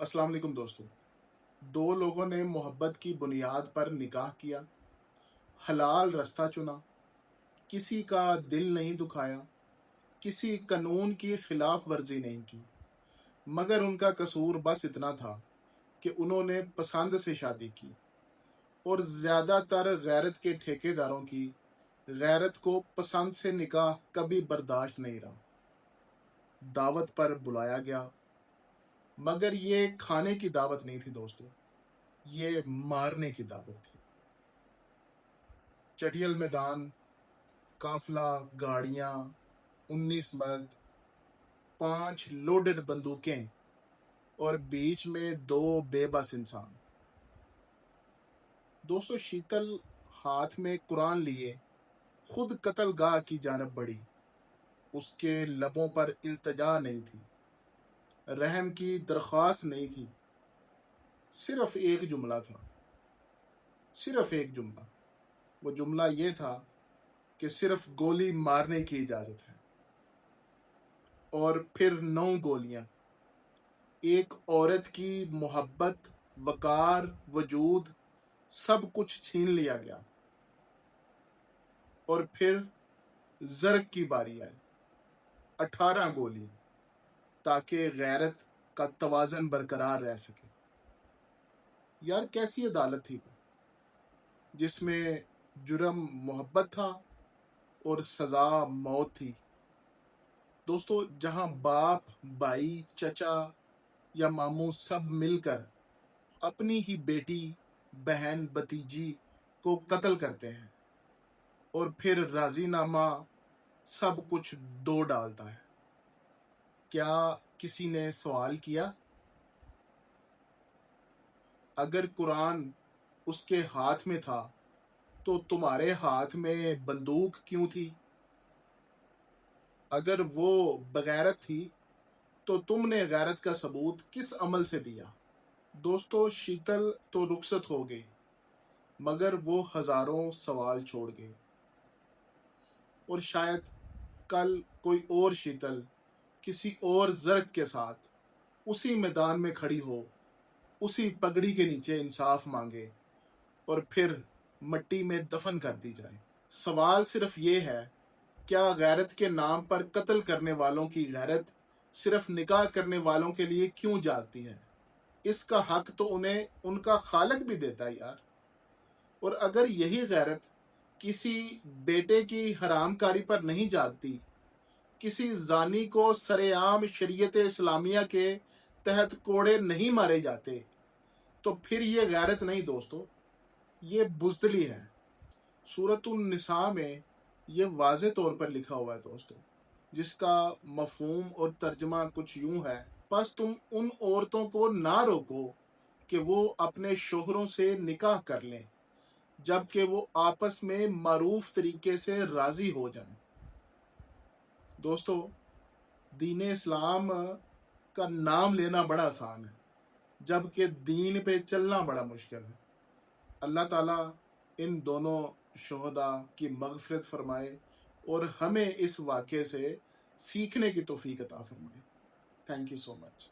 अस्सलाम वालेकुम दोस्तों। दो लोगों ने मोहब्बत की बुनियाद पर निकाह किया, हलाल रास्ता चुना, किसी का दिल नहीं दुखाया, किसी कानून की खिलाफ वर्जी नहीं की, मगर उनका कसूर बस इतना था कि उन्होंने पसंद से शादी की। और ज़्यादातर गैरत के ठेकेदारों की गैरत को पसंद से निकाह कभी बर्दाश्त नहीं रहा। दावत पर बुलाया गया, मगर ये खाने की दावत नहीं थी दोस्तों, ये मारने की दावत थी। चटियल मैदान, काफिला, गाड़ियां, 19 मर्द, 5 लोडेड बंदूकें और बीच में 2 बेबस इंसान। दोस्तों, शीतल हाथ में कुरान लिए खुद कत्लगाह की जानब बढ़ी। उसके लबों पर इल्तजा नहीं थी, रहम की दरख्वास्त नहीं थी, सिर्फ एक जुमला था, सिर्फ एक जुमला। वो जुमला ये था कि सिर्फ गोली मारने की इजाज़त है। और फिर 9 गोलियां। एक औरत की मोहब्बत, वकार, वजूद, सब कुछ छीन लिया गया। और फिर जर्ग की बारी आई, 18 गोलियां, ताकि गैरत का तवाज़न बरकरार रह सके। यार, कैसी अदालत थी वो, जिसमें जुर्म मोहब्बत था और सज़ा मौत थी। दोस्तों, जहां बाप, भाई, चचा या मामू सब मिलकर अपनी ही बेटी, बहन, भतीजी को कत्ल करते हैं और फिर राजीनामा सब कुछ दो डालता है। क्या किसी ने सवाल किया, अगर कुरान उसके हाथ में था तो तुम्हारे हाथ में बंदूक क्यों थी? अगर वो बगैरत थी तो तुमने गैरत का सबूत किस अमल से दिया? दोस्तों, शीतल तो रुखसत हो गई, मगर वो हजारों सवाल छोड़ गई। और शायद कल कोई और शीतल किसी और जर्ग के साथ उसी मैदान में खड़ी हो, उसी पगड़ी के नीचे इंसाफ मांगे और फिर मट्टी में दफन कर दी जाए। सवाल सिर्फ ये है, क्या गैरत के नाम पर कत्ल करने वालों की गैरत सिर्फ निकाह करने वालों के लिए क्यों जागती है? इसका हक तो उन्हें उनका खालिक भी देता है यार। और अगर यही गैरत किसी बेटे की हरामकारी पर नहीं जागती, किसी जानी को सरेआम शरीयत इस्लामिया के तहत कोड़े नहीं मारे जाते, तो फिर ये गैरत नहीं दोस्तों, ये बुज़दिली है। सूरतुन निसा में ये वाज़े तौर पर लिखा हुआ है दोस्तों, जिसका मफहूम और तर्जमा कुछ यूं है, बस तुम उन औरतों को ना रोको कि वो अपने शोहरों से निकाह कर लें, जबकि वो आपस में मारूफ तरीके से राजी हो जाएं। दोस्तों, दीन इस्लाम का नाम लेना बड़ा आसान है, जबकि दीन पे चलना बड़ा मुश्किल है। अल्लाह ताला इन दोनों शुहदा की मगफिरत फरमाए और हमें इस वाक़े से सीखने की तौफीक अता फरमाए। Thank you so much.